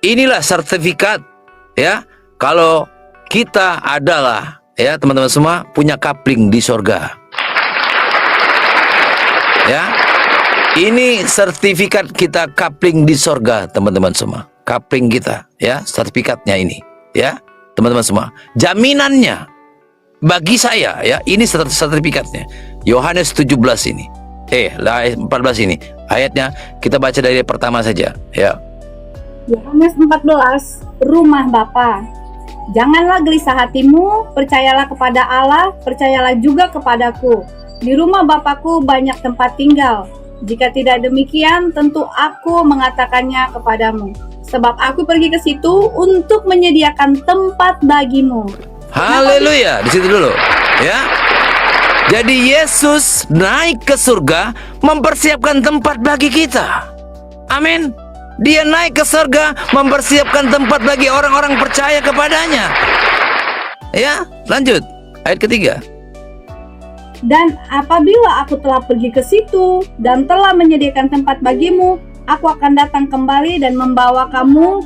inilah sertifikat, ya, kalau kita adalah, ya teman-teman semua, punya kapling di sorga. Ya, ini sertifikat kita kapling di sorga, teman-teman semua. Kapling kita, ya, sertifikatnya ini, ya, teman-teman semua. Jaminannya bagi saya, ya, ini sertifikatnya. Yohanes 17 ini, 14 ini, ayatnya kita baca dari pertama saja, ya. Yohanes 14, rumah Bapa. Janganlah gelisah hatimu, percayalah kepada Allah, percayalah juga kepadaku. Di rumah Bapakku banyak tempat tinggal. Jika tidak demikian, tentu aku mengatakannya kepadamu. Sebab aku pergi ke situ untuk menyediakan tempat bagimu. Haleluya, di situ dulu, ya. Jadi Yesus naik ke surga mempersiapkan tempat bagi kita. Amin. Dia naik ke surga mempersiapkan tempat bagi orang-orang percaya kepadanya. Ya, lanjut. Ayat ketiga. Dan apabila aku telah pergi ke situ dan telah menyediakan tempat bagimu, aku akan datang kembali dan membawa kamu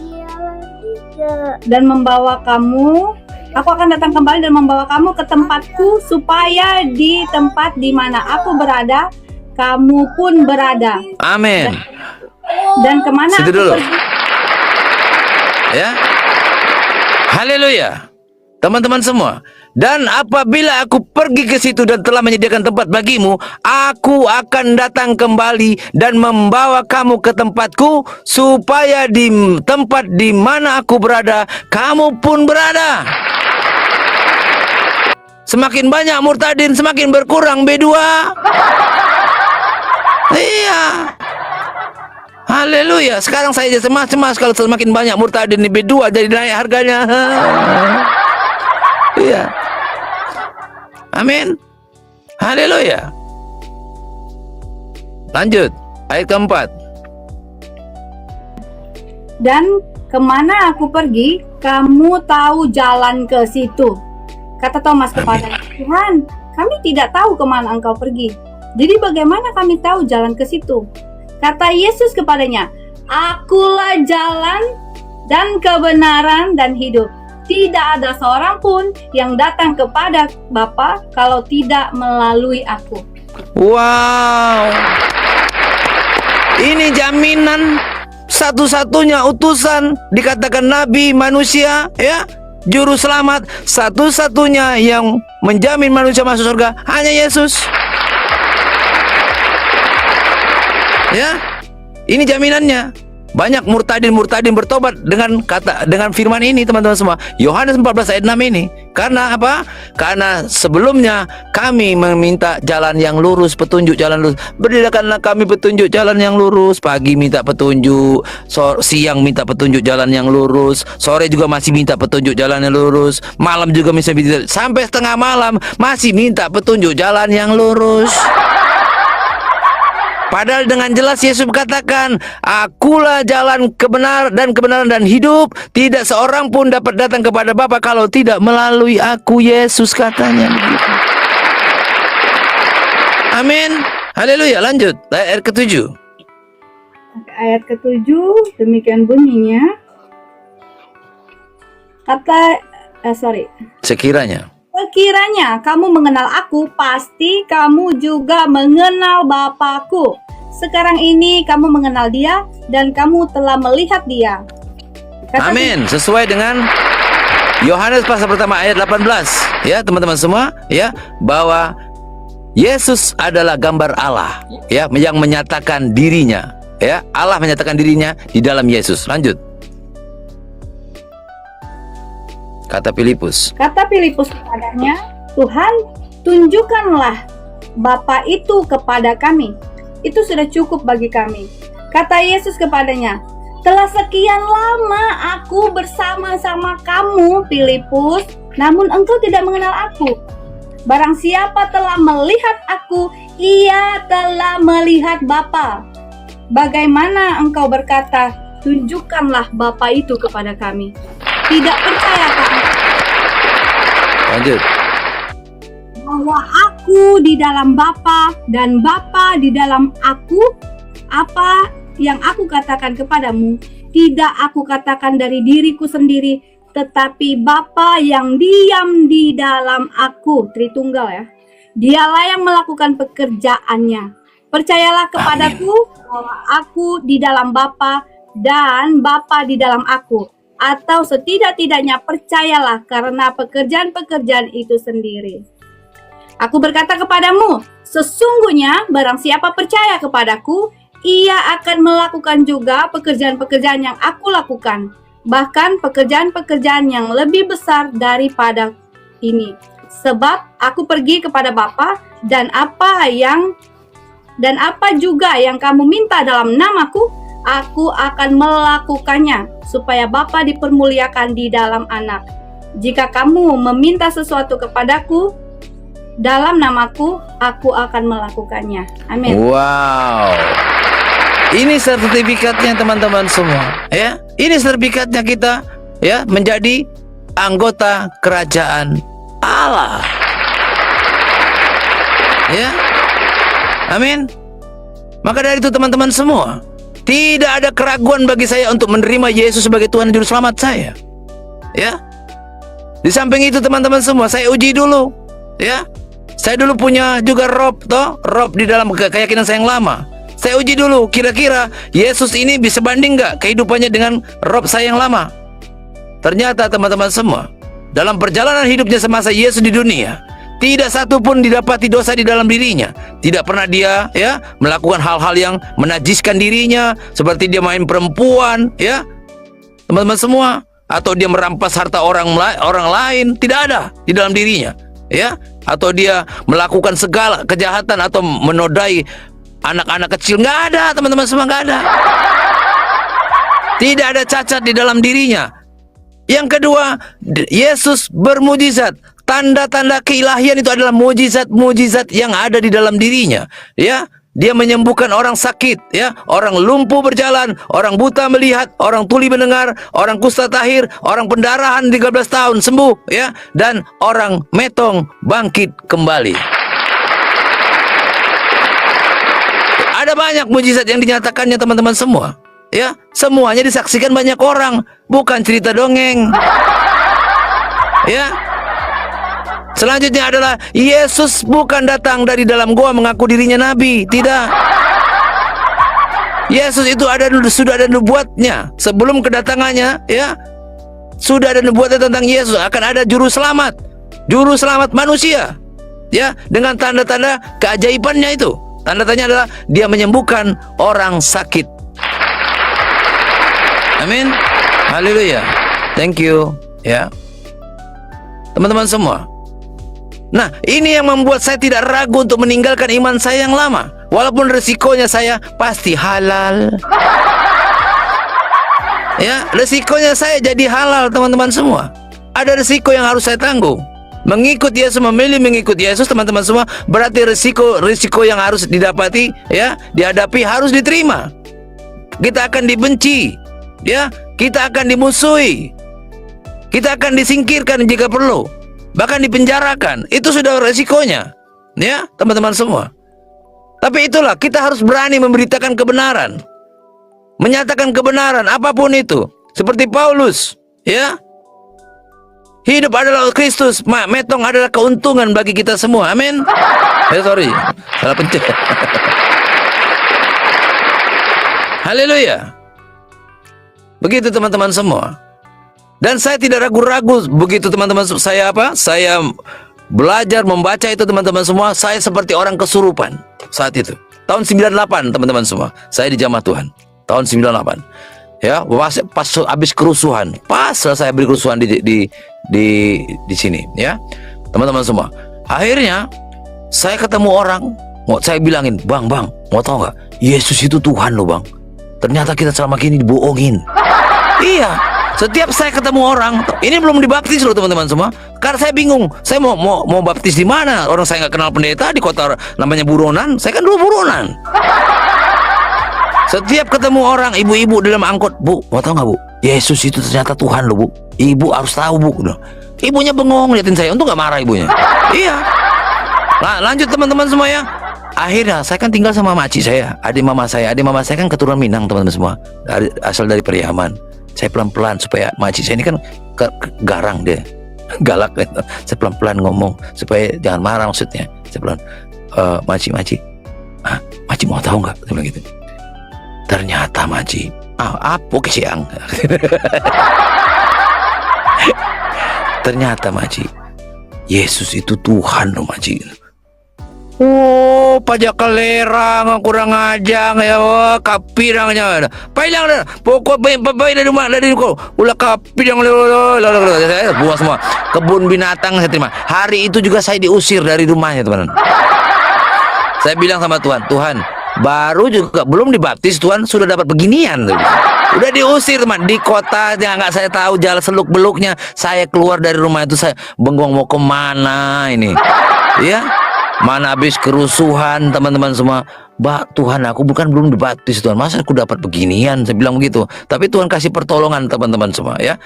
aku akan datang kembali dan membawa kamu ke tempatku, supaya di tempat di mana aku berada, kamu pun berada. Amin. Dan kemana Situ aku dulu. pergi? Ya. Haleluya. Teman-teman semua, dan apabila aku pergi ke situ dan telah menyediakan tempat bagimu, aku akan datang kembali dan membawa kamu ke tempatku, supaya di tempat di mana aku berada, kamu pun berada. Semakin banyak murtadin, semakin berkurang B2. Iya. Haleluya. Sekarang saya cemas-cemas kalau semakin banyak murtadin di B2, jadi naik harganya. Iya. Amin. Haleluya. Lanjut. Ayat keempat. Dan kemana aku pergi, kamu tahu jalan ke situ. Kata Thomas kepadanya, Tuhan, kami tidak tahu kemana engkau pergi. Jadi bagaimana kami tahu jalan ke situ? Kata Yesus kepadanya, Akulah jalan dan kebenaran dan hidup. Tidak ada seorang pun yang datang kepada Bapa kalau tidak melalui aku. Wow. Ini jaminan satu-satunya utusan, dikatakan nabi manusia, ya, juru selamat, satu-satunya yang menjamin manusia masuk surga hanya Yesus. Ya, ini jaminannya. Banyak murtadin bertobat dengan firman ini, teman-teman semua. Yohanes 14 ayat 6 ini. Karena apa? Karena sebelumnya kami meminta jalan yang lurus, petunjuk jalan lurus. Berikanlah kami petunjuk jalan yang lurus. Pagi minta petunjuk, siang minta petunjuk jalan yang lurus, sore juga masih minta petunjuk jalan yang lurus, malam juga minta, sampai setengah malam masih minta petunjuk jalan yang lurus. Padahal dengan jelas Yesus katakan, Akulah jalan kebenaran dan hidup. Tidak seorang pun dapat datang kepada Bapa kalau tidak melalui aku. Yesus katanya begitu. Amin. Haleluya. Lanjut. Ayat ke-7. Ayat ke-7 demikian bunyinya. Sekiranya kamu mengenal aku, pasti kamu juga mengenal Bapakku. Sekarang ini kamu mengenal Dia dan kamu telah melihat Dia. Amin. Sesuai dengan Yohanes pasal pertama ayat 18, ya teman-teman semua, ya, bahwa Yesus adalah gambar Allah, ya, yang menyatakan dirinya, ya. Allah menyatakan dirinya di dalam Yesus. Lanjut. Kata Filipus kepadanya, Tuhan, tunjukkanlah Bapa itu kepada kami. Itu sudah cukup bagi kami. Kata Yesus kepadanya, telah sekian lama aku bersama-sama kamu, Filipus, namun engkau tidak mengenal aku. Barang siapa telah melihat aku, ia telah melihat Bapa. Bagaimana engkau berkata, tunjukkanlah Bapa itu kepada kami? Tidak percayakah Lanjut. bahwa aku di dalam Bapa dan Bapa di dalam aku? Apa yang aku katakan kepadamu, tidak aku katakan dari diriku sendiri, tetapi Bapa yang diam di dalam aku, Tritunggal ya. Dialah yang melakukan pekerjaannya. Percayalah kepadaku bahwa aku di dalam Bapa dan Bapa di dalam aku. Atau setidak-tidaknya percayalah karena pekerjaan-pekerjaan itu sendiri. Aku berkata kepadamu, sesungguhnya barang siapa percaya kepadaku, ia akan melakukan juga pekerjaan-pekerjaan yang aku lakukan. Bahkan pekerjaan-pekerjaan yang lebih besar daripada ini. Sebab aku pergi kepada Bapa, dan apa juga yang kamu minta dalam namaku, aku akan melakukannya, supaya Bapa dipermuliakan di dalam Anak. Jika kamu meminta sesuatu kepadaku dalam namaku, aku akan melakukannya. Amin. Wow. Ini sertifikatnya teman-teman semua, ya. Ini sertifikatnya kita, ya, menjadi anggota kerajaan Allah. Ya. Amin. Maka dari itu teman-teman semua, tidak ada keraguan bagi saya untuk menerima Yesus sebagai Tuhan dan Juru Selamat saya. Ya. Di samping itu teman-teman semua, saya uji dulu, ya. Saya dulu punya juga rob di dalam keyakinan saya yang lama. Saya uji dulu, kira-kira Yesus ini bisa banding nggak kehidupannya dengan rob saya yang lama. Ternyata teman-teman semua, dalam perjalanan hidupnya semasa Yesus di dunia, tidak satu pun didapati dosa di dalam dirinya. Tidak pernah dia, ya, melakukan hal-hal yang menajiskan dirinya, seperti dia main perempuan, ya, teman-teman semua, atau dia merampas harta orang lain. Tidak ada di dalam dirinya, ya, atau dia melakukan segala kejahatan atau menodai anak-anak kecil. Nggak ada teman-teman semua, nggak ada. Tidak ada cacat di dalam dirinya. Yang kedua, Yesus bermujizat. Tanda-tanda keilahian itu adalah mujizat-mujizat yang ada di dalam dirinya, ya. Dia menyembuhkan orang sakit, ya, orang lumpuh berjalan, orang buta melihat, orang tuli mendengar, orang kusta tahir, orang pendarahan 13 tahun sembuh, ya, dan orang metong bangkit kembali. Ada banyak mujizat yang dinyatakannya teman-teman semua, ya. Semuanya disaksikan banyak orang, bukan cerita dongeng, ya. Selanjutnya adalah Yesus bukan datang dari dalam gua mengaku dirinya nabi, tidak. Yesus itu sudah ada nubuatnya sebelum kedatangannya, ya. Sudah ada nubuatnya tentang Yesus akan ada juru selamat manusia, ya, dengan tanda-tanda keajaibannya itu. Tanda-tandanya adalah dia menyembuhkan orang sakit. Amin. Haleluya. Thank you, ya. Teman-teman semua. Nah, ini yang membuat saya tidak ragu untuk meninggalkan iman saya yang lama. Walaupun resikonya saya pasti halal. Ya, resikonya saya jadi halal, teman-teman semua. Ada resiko yang harus saya tanggung. Mengikut Yesus, memilih mengikut Yesus, teman-teman semua, berarti risiko yang harus didapati, ya, dihadapi, harus diterima. Kita akan dibenci, ya, kita akan dimusuhi, kita akan disingkirkan jika perlu, bahkan dipenjarakan. Itu sudah resikonya, ya, teman-teman semua. Tapi itulah, kita harus berani memberitakan kebenaran, menyatakan kebenaran apapun itu. Seperti Paulus, ya. Hidup adalah Kristus, metong adalah keuntungan bagi kita semua. Amin. Sorry, salah pencet. Haleluya. Begitu teman-teman semua. Dan saya tidak ragu-ragu begitu teman-teman saya belajar membaca itu teman-teman semua, saya seperti orang kesurupan saat itu. Tahun 98 teman-teman semua. Saya di Jamaah Tuhan. Tahun 98. Ya, pas habis kerusuhan, pas selesai beri kerusuhan di sini, ya, teman-teman semua. Akhirnya saya ketemu orang, saya bilangin, bang, mau tahu nggak? Yesus itu Tuhan loh bang. Ternyata kita selama ini dibohongin. Iya, setiap saya ketemu orang, ini belum dibaptis loh teman-teman semua. Karena saya bingung, saya mau baptis di mana? Orang saya nggak kenal pendeta di kota namanya Buronan. Saya kan dulu Buronan. Setiap ketemu orang, ibu-ibu dalam angkot, bu, mau tahu nggak bu? Yesus itu ternyata Tuhan loh bu. Ibu harus tahu bu. Ibunya bengong liatin saya, untung nggak marah ibunya. Iya. Nah, lanjut teman-teman semua ya. Akhirnya saya kan tinggal sama makcik saya, adik mama saya. Adik mama saya kan keturunan Minang, teman-teman semua, asal dari Periaman. Saya pelan-pelan supaya makcik saya ini kan garang dia, galak gitu. Saya pelan-pelan ngomong supaya jangan marah, maksudnya saya pelan, makcik, makcik mau tahu nggak? Saya bilang gitu. Ternyata makcik, apa kesiang? Ternyata makcik, Yesus itu Tuhan loh makcik. Oh, pajak kelerang, kurang ajang ya, wah, kapirangnya. Pailang dah, pokok bayi dari rumah dari kau. Ulah kapirang saya buang semua. Kebun binatang saya terima. Hari itu juga saya diusir dari rumahnya, teman. Saya bilang sama Tuhan, Tuhan, baru juga belum dibaptis Tuhan sudah dapat beginian. Udah diusir, teman, di kota yang nggak saya tahu jalan seluk beluknya. Saya keluar dari rumah itu, saya bengong mau kemana ini, ya? Mana habis kerusuhan, teman-teman semua. Tuhan, aku belum dibaptis Tuhan, masa aku dapat beginian? Saya bilang begitu. Tapi Tuhan kasih pertolongan, teman-teman semua, ya.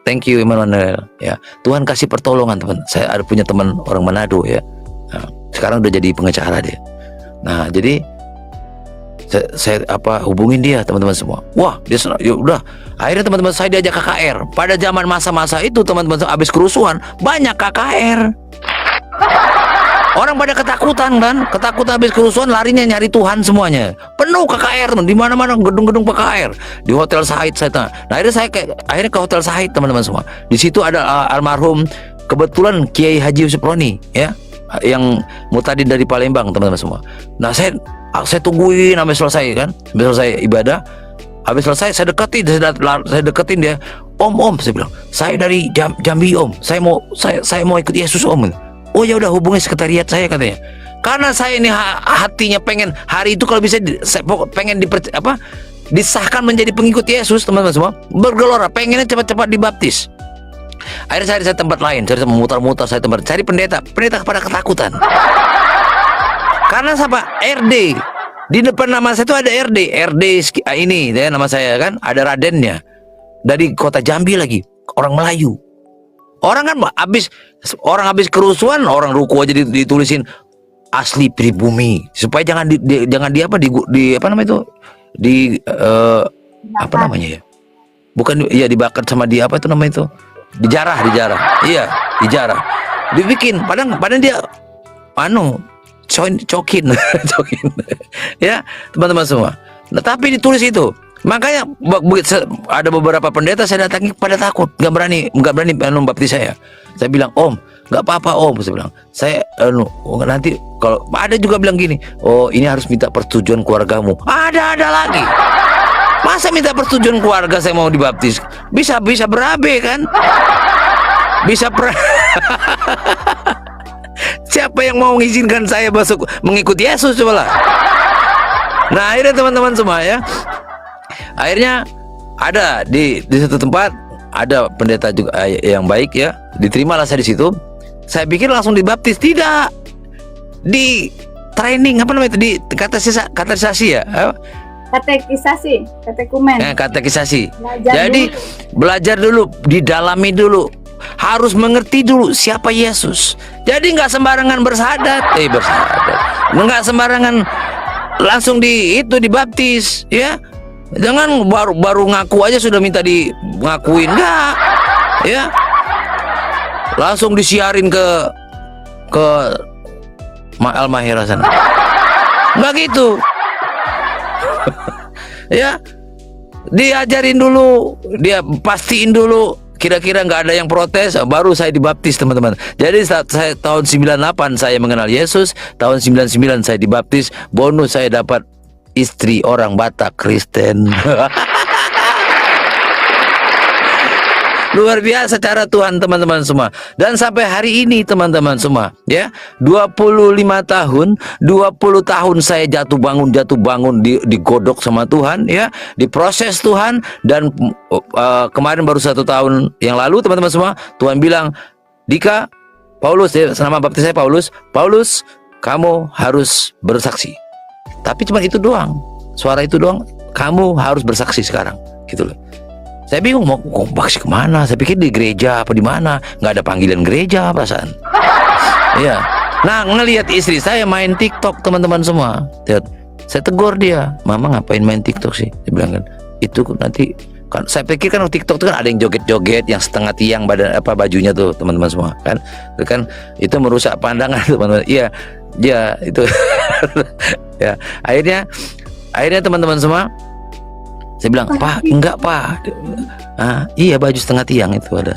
Thank you Emmanuel, ya. Tuhan kasih pertolongan, teman. Saya ada punya teman orang Manado, ya. Nah, sekarang udah jadi pengacara dia. Nah, jadi saya hubungin dia, teman-teman semua. Wah, dia senang. Ya udah. Akhirnya teman-teman saya diajak KKR. Pada zaman masa-masa itu, teman-teman, habis kerusuhan banyak KKR. Orang pada ketakutan kan, ketakutan habis kerusuhan, larinya nyari Tuhan semuanya. Penuh KKR, di mana-mana gedung-gedung KKR. Di Hotel Said saya tanya. Nah, akhirnya ke Hotel Said, teman-teman semua. Di situ ada almarhum kebetulan Kiai Haji Yusuf Roni, ya, yang mutadin dari Palembang, teman-teman semua. Nah, saya tungguin sampai selesai kan, sampai selesai ibadah. Habis selesai saya deketin dia. Om, saya bilang, saya dari Jambi Om. Saya mau ikut Yesus Om. Oh ya udah, hubungi sekretariat saya, katanya. Karena saya ini hatinya pengen hari itu kalau bisa saya pengen disahkan menjadi pengikut Yesus, teman-teman semua. Bergelora, pengennya cepat-cepat dibaptis. Akhirnya saya tempat lain, saya memutar-mutar, saya cari pendeta kepada ketakutan. Karena siapa? RD. Di depan nama saya itu ada RD ini, ya, nama saya kan, ada Radennya. Dari kota Jambi lagi, orang Melayu. Orang kan habis kerusuhan, orang ruku aja ditulisin asli pribumi supaya jangan bukan ya dibakar sama dijarah, iya, dijarah, dibikin padahal dia cokin ya, teman-teman semua. Nah, tapi ditulis itu. Makanya ada beberapa pendeta saya datangi pada takut, nggak berani membaptis saya. Saya bilang, Om, nggak apa-apa Om. Saya bilang, saya nanti kalau ada juga bilang gini, oh ini harus minta persetujuan keluargamu. Ada lagi. Masa minta persetujuan keluarga saya mau dibaptis? Bisa berabe kan? Siapa yang mau mengizinkan saya masuk mengikuti Yesus, coba lah. Nah, akhirnya teman-teman semua, ya. Akhirnya ada di satu tempat ada pendeta juga yang baik, ya, diterimalah saya di situ. Saya pikir langsung dibaptis, tidak, di training di katekisasi ya, katekisasi. Belajar dulu, didalami dulu, harus mengerti dulu siapa Yesus. Jadi nggak sembarangan bersahadat, nggak sembarangan langsung dibaptis, ya. Jangan baru ngaku aja sudah minta ngakuin, enggak, ya. Langsung disiarin ke Al-Mahira sana. Enggak gitu. Ya. Diajarin dulu, dia pastiin dulu kira-kira nggak ada yang protes, baru saya dibaptis, teman-teman. Jadi saat saya tahun 98 saya mengenal Yesus, tahun 99 saya dibaptis, bonus saya dapat istri orang Batak Kristen. Luar biasa cara Tuhan, teman-teman semua. Dan sampai hari ini, teman-teman semua, ya, 25 tahun saya jatuh bangun digodok sama Tuhan, ya, diproses Tuhan. Dan kemarin baru 1 tahun yang lalu, teman-teman semua, Tuhan bilang, Dika, Paulus, ya, nama baptis saya Paulus, kamu harus bersaksi. Tapi cuma itu doang, suara itu doang, kamu harus bersaksi sekarang, gitu loh. Saya bingung mau saksi kemana. Saya pikir di gereja apa di mana, nggak ada panggilan gereja perasaan. Iya, Nah, ngelihat istri saya main TikTok, teman-teman semua. Lihat, saya tegur dia, "Mama ngapain main TikTok sih?" Dia bilang kan, "Itu nanti kan saya pikir kan TikTok itu kan ada yang joget-joget yang setengah tiang badan bajunya tuh, teman-teman semua. Kan itu merusak pandangan, teman-teman." Iya, dia itu. Ya, akhirnya teman-teman semua, saya bilang, "Pak, enggak, Pak." Iya, baju setengah tiang itu ada.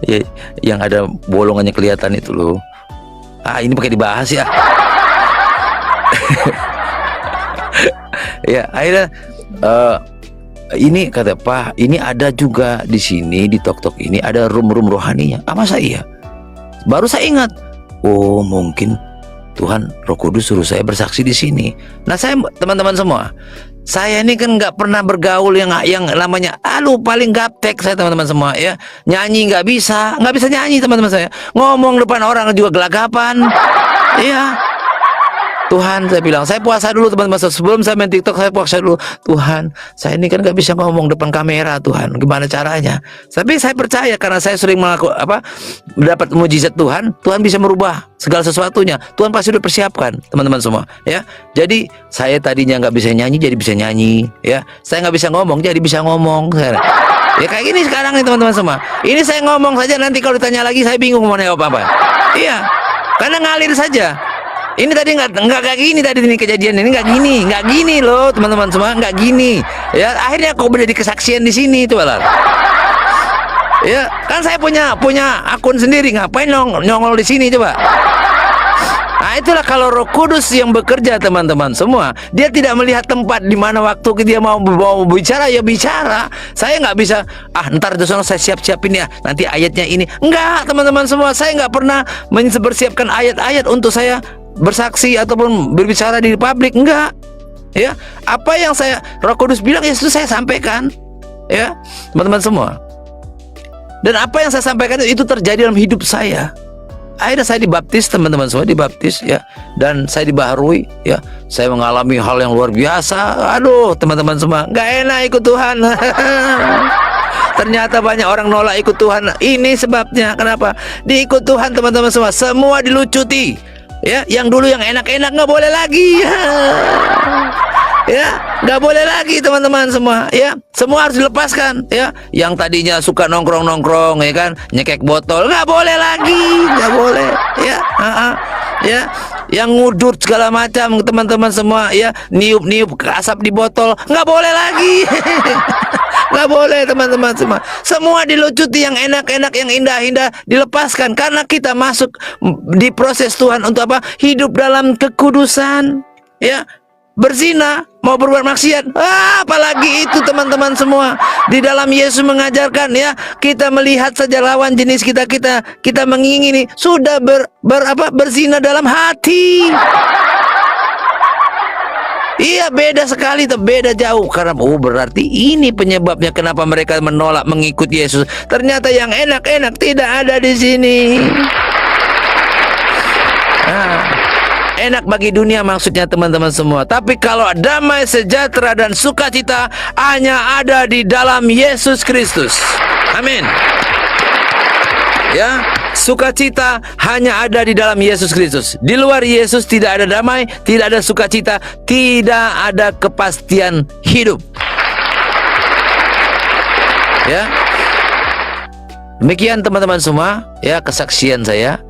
Ya, yang ada bolongannya kelihatan itu loh. Ini pakai dibahas ya. Ya, akhirnya ini kata, "Pak, ini ada juga di sini di TikTok ini ada room rohaninya." Masa iya? Baru saya ingat, oh mungkin Tuhan Roh Kudus suruh saya bersaksi di sini. Nah, saya, teman-teman semua, saya ini kan nggak pernah bergaul yang namanya paling gaptek saya, teman-teman semua, ya. Nyanyi nggak bisa nyanyi, teman-teman saya. Ngomong depan orang juga gelagapan. Iya. Tuhan, saya bilang, saya puasa dulu, teman-teman. Sebelum saya main TikTok, saya puasa dulu. Tuhan, saya ini kan nggak bisa ngomong depan kamera, Tuhan. Gimana caranya? Tapi saya percaya karena saya sering mendapat mujizat Tuhan. Tuhan bisa merubah segala sesuatunya. Tuhan pasti udah persiapkan, teman-teman semua. Ya, jadi saya tadinya nggak bisa nyanyi, jadi bisa nyanyi. Ya, saya nggak bisa ngomong, jadi bisa ngomong. Ya kayak gini sekarang nih, teman-teman semua. Ini saya ngomong saja, nanti kalau ditanya lagi saya bingung mau nanya apa. Iya, karena ngalir saja. Ini tadi nggak kayak gini tadi ini kejadian ini nggak gini loh, teman-teman semua, nggak gini. Ya, akhirnya kok menjadi kesaksian di sini itu malah. Ya, kan saya punya akun sendiri, ngapain nyongol di sini coba? Nah, itulah kalau Roh Kudus yang bekerja, teman-teman semua. Dia tidak melihat tempat di mana waktu dia mau bicara, ya bicara. Saya nggak bisa, ntar di sana saya siap-siapin ya, nanti ayatnya ini. Enggak, teman-teman semua, saya nggak pernah mempersiapkan ayat-ayat untuk saya bersaksi ataupun berbicara di publik, enggak. Ya, apa yang Roh Kudus bilang, ya itu saya sampaikan. Ya, teman-teman semua. Dan apa yang saya sampaikan itu terjadi dalam hidup saya. Akhirnya saya dibaptis, teman-teman semua, dibaptis ya, dan saya dibaharui ya. Saya mengalami hal yang luar biasa. Aduh, teman-teman semua, nggak enak ikut Tuhan. Ternyata banyak orang nolak ikut Tuhan. Ini sebabnya kenapa diikut Tuhan, teman-teman semua, semua dilucuti. Ya, yang dulu yang enak-enak nggak boleh lagi. Ya, nggak boleh lagi, teman-teman semua. Ya, semua harus dilepaskan. Ya, yang tadinya suka nongkrong, ya kan, nyekek botol, nggak boleh lagi, nggak boleh. Ya, ya, yang ngudut segala macam, teman-teman semua. Ya, niup asap di botol, nggak boleh lagi. Nggak boleh, teman-teman semua. Semua dilucuti, yang enak-enak, yang indah-indah dilepaskan, karena kita masuk di proses Tuhan untuk apa? Hidup dalam kekudusan. Ya, berzina, mau berbuat maksiat, apalagi itu, teman-teman semua. Di dalam Yesus mengajarkan, ya, kita melihat saja lawan jenis kita mengingini, sudah berzina dalam hati. Iya, beda sekali, beda jauh. Karena berarti ini penyebabnya kenapa mereka menolak mengikut Yesus. Ternyata yang enak-enak tidak ada di sini. Enak bagi dunia maksudnya, teman-teman semua. Tapi kalau damai, sejahtera, dan sukacita hanya ada di dalam Yesus Kristus. Amin. Ya, sukacita hanya ada di dalam Yesus Kristus. Di luar Yesus tidak ada damai, tidak ada sukacita, tidak ada kepastian hidup. Ya. Demikian, teman-teman semua, ya, kesaksian saya.